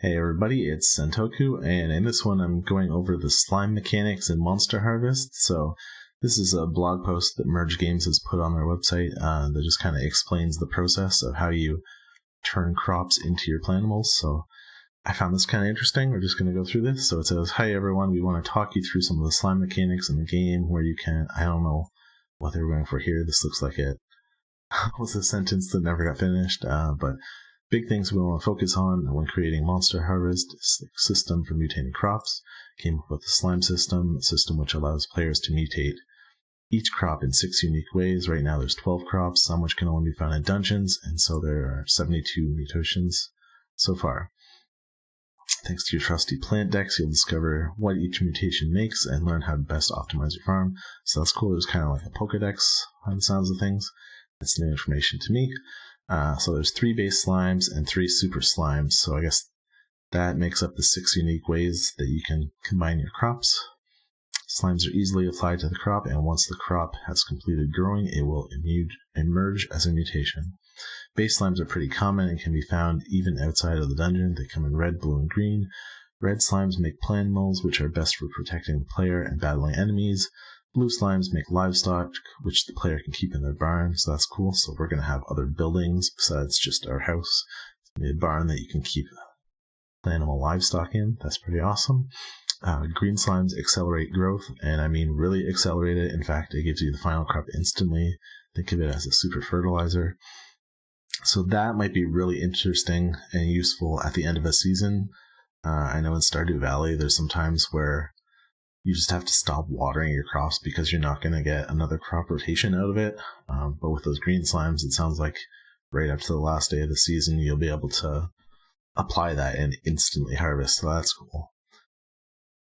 Hey everybody, it's Sentoku, and in this one I'm going over the slime mechanics in Monster Harvest. So this is a blog post that Merge Games has put on their website that just kind of explains the process of how you turn crops into your planimals. So I found this kind of interesting. We're just going to go through this. So it says, hi everyone, we want to talk you through some of the slime mechanics in the game where you can, I don't know what they're going for here. This looks like it was a sentence that never got finished, but big things we want to focus on when creating Monster Harvest system for mutating crops. Came up with the slime system, a system which allows players to mutate each crop in 6 unique ways. Right now there's 12 crops, some which can only be found in dungeons, and so there are 72 mutations so far. Thanks to your trusty plant decks, you'll discover what each mutation makes and learn how to best optimize your farm. So that's cool. There's kind of like a Pokedex on the sounds of things. That's new information to me. So there's 3 base slimes and 3 super slimes. So I guess that makes up the 6 unique ways that you can combine your crops. Slimes are easily applied to the crop, and once the crop has completed growing, it will emerge as a mutation. Base slimes are pretty common and can be found even outside of the dungeon. They come in red, blue, and green. Red slimes make planimals, which are best for protecting the player and battling enemies. Blue slimes make livestock, which the player can keep in their barn, so that's cool. So we're going to have other buildings besides just our house. It's going to be a barn that you can keep planimal livestock in. That's pretty awesome. Green slimes accelerate growth, and I mean really accelerate it. In fact, it gives you the final crop instantly. Think of it as a super fertilizer. So that might be really interesting and useful at the end of a season. I know in Stardew Valley, there's some times where you just have to stop watering your crops because you're not going to get another crop rotation out of it. But with those green slimes, it sounds like right up to the last day of the season, you'll be able to apply that and instantly harvest. So that's cool.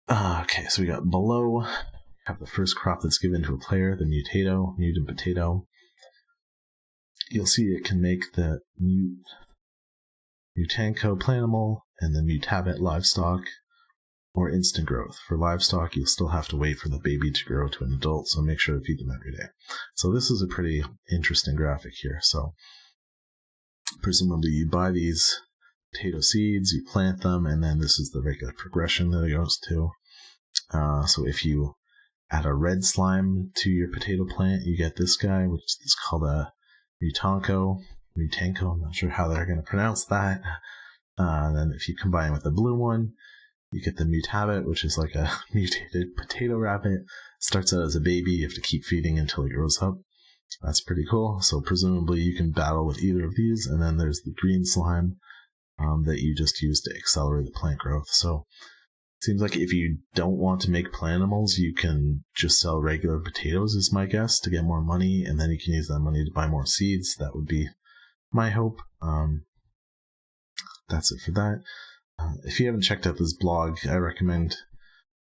Okay, so we got below, we have the first crop that's given to a player, the mutant potato. You'll see it can make the mutanko planimal and the mutabit livestock, or instant growth. For livestock, you'll still have to wait for the baby to grow to an adult, so make sure to feed them every day. So this is a pretty interesting graphic here. So presumably you buy these potato seeds, you plant them, and then this is the regular progression that it goes to. So if you add a red slime to your potato plant, you get this guy, which is called a mutanko, I'm not sure how they're going to pronounce that. Then if you combine with the blue one, you get the mutabit, which is like a mutated potato rabbit. Starts out as a baby, you have to keep feeding until it grows up. That's pretty cool. So presumably you can battle with either of these. And then there's the green slime that you just use to accelerate the plant growth. So it seems like if you don't want to make planimals, you can just sell regular potatoes, is my guess, to get more money. And then you can use that money to buy more seeds. That would be my hope. That's it for that. If you haven't checked out this blog, I recommend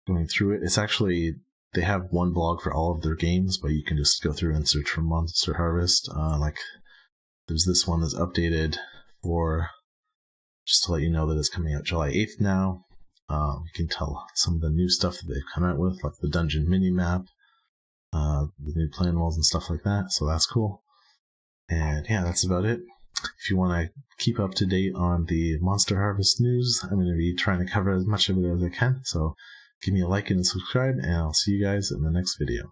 going through it. It's actually, they have one blog for all of their games, but you can just go through and search for Monster Harvest. Like, there's this one that's updated for, just to let you know that it's coming out July 8th now. You can tell some of the new stuff that they've come out with, like the dungeon mini-map, the new planimals and stuff like that, so that's cool. And yeah, that's about it. If you want to keep up to date on the Monster Harvest news, I'm going to be trying to cover as much of it as I can. So give me a like and a subscribe, and I'll see you guys in the next video.